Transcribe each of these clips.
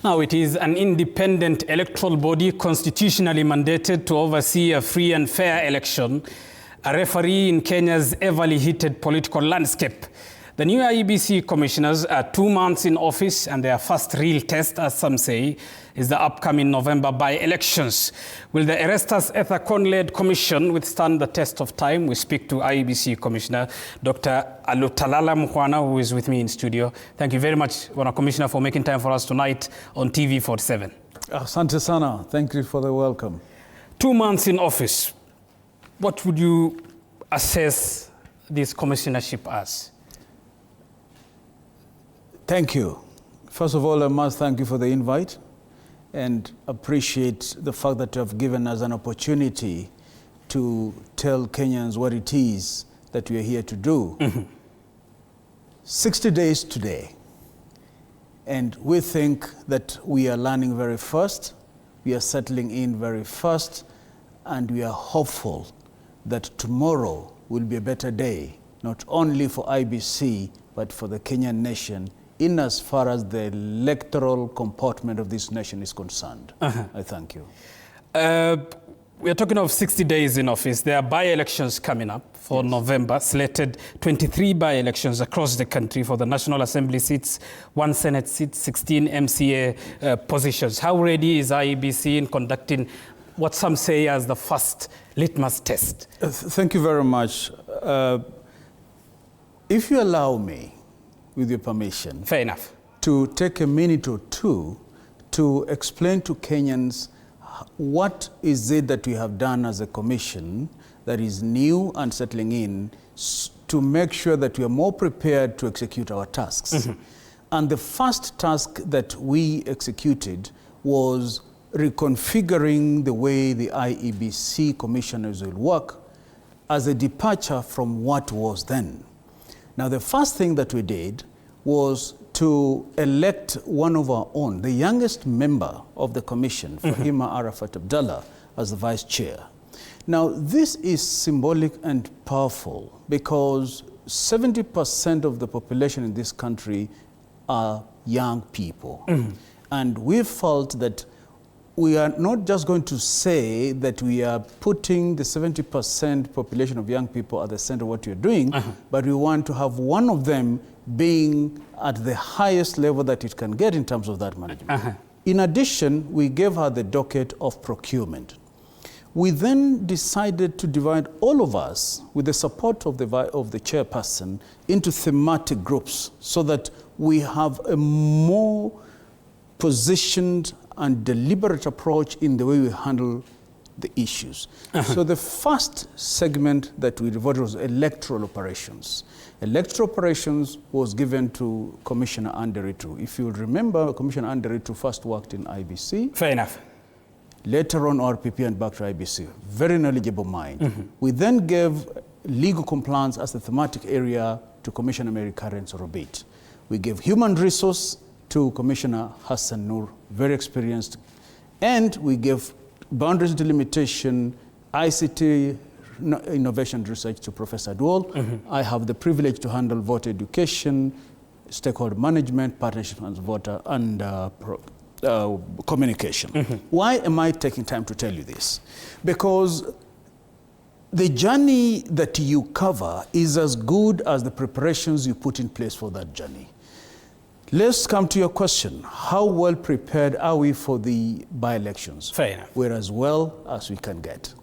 Now, it is an independent electoral body constitutionally mandated to oversee a free and fair election, a referee in Kenya's everly heated political landscape. The new IEBC commissioners are 2 months in office, and their first real test, as some say, is the upcoming November by-elections. Will the Erastus Ethacon-led commission withstand the test of time? We speak to IEBC Commissioner Dr. Alutalala Mukhwana, who is with me in studio. Thank you very much, Commissioner, for making time for us tonight on TV 47. Asante sana. Thank you for the welcome. 2 months in office. What would you assess this commissionership as? Thank you. First of all, I must thank you for the invite and appreciate the fact that you have given us an opportunity to tell Kenyans what it is that we are here to do. 60 days today, and we think that we are learning very fast, we are settling in very fast, and we are hopeful that tomorrow will be a better day, not only for IEBC, but for the Kenyan nation, in as far as the electoral comportment of this nation is concerned. I thank you. We are talking of 60 days in office. There are by-elections coming up for November, slated 23 by-elections across the country for the National Assembly seats, 1 Senate seat, 16 MCA positions. How ready is IEBC in conducting what some say as the first litmus test? Thank you very much. If you allow me, with your permission, fair enough, to take a minute or two to explain to Kenyans what is it that we have done as a commission that is new and settling in to make sure that we are more prepared to execute our tasks. And the first task that we executed was reconfiguring the way the IEBC commissioners will work as a departure from what was then. Now, the first thing that we did was to elect one of our own, the youngest member of the commission, Fahima Arafat Abdallah, as the vice chair. Now, this is symbolic and powerful because 70% of the population in this country are young people. And we felt that we are not just going to say that we are putting the 70% population of young people at the center of what you're doing, but we want to have one of them being at the highest level that it can get in terms of that management. In addition, we gave her the docket of procurement. We then decided to divide all of us, with the support of the chairperson, into thematic groups so that we have a more positioned and deliberate approach in the way we handle the issues. So the first segment that we devoted was electoral operations. Electoral operations was given to Commissioner Anderitu. If you remember, Commissioner Anderitu first worked in IEBC. Fair enough. Later on, RPP and back to IEBC. Very knowledgeable mind. We then gave legal compliance as the thematic area to Commissioner Mary Karen Sorobit. We gave human resource to Commissioner Hassan Noor, very experienced, and we gave boundaries delimitation, ICT, innovation research to Professor Duol. I have the privilege to handle voter education, stakeholder management, partnership and voter, and communication. Why am I taking time to tell you this? Because the journey that you cover is as good as the preparations you put in place for that journey. Let's come to your question. How well prepared are we for the by-elections? Fair enough. We're as well as we can get.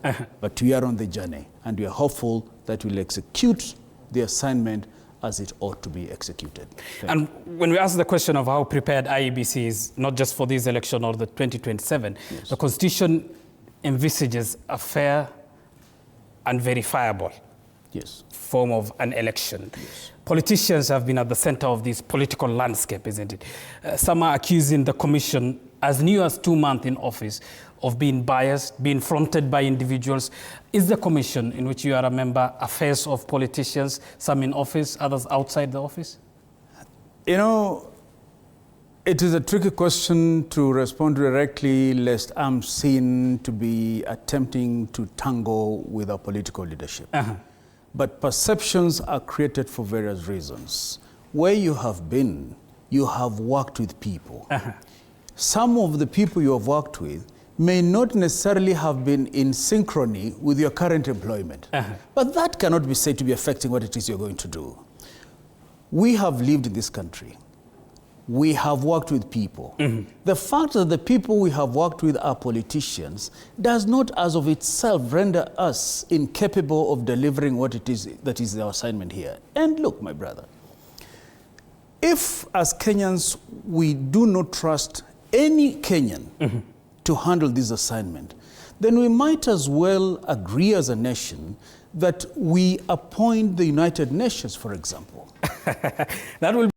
But we are on the journey, and we are hopeful that we'll execute the assignment as it ought to be executed. And when we ask the question of how prepared IEBC is, not just for this election or the 2027, the Constitution envisages a fair and verifiable form of an election. Politicians have been at the center of this political landscape, isn't it? Some are accusing the commission, as new as 2 months in office, of being biased, being fronted by individuals. Is the commission, in which you are a member, affairs of politicians, some in office, others outside the office? You know, it is a tricky question to respond directly, lest I'm seen to be attempting to tangle with our political leadership. But perceptions are created for various reasons. Where you have been, you have worked with people. some of the people you have worked with may not necessarily have been in synchrony with your current employment. But that cannot be said to be affecting what it is you're going to do. We have lived in this country. We have worked with people. The fact that the people we have worked with are politicians does not as of itself render us incapable of delivering what it is that is our assignment here. And look, my brother, if as Kenyans we do not trust any Kenyan to handle this assignment, then we might as well agree as a nation that we appoint the United Nations, for example. That will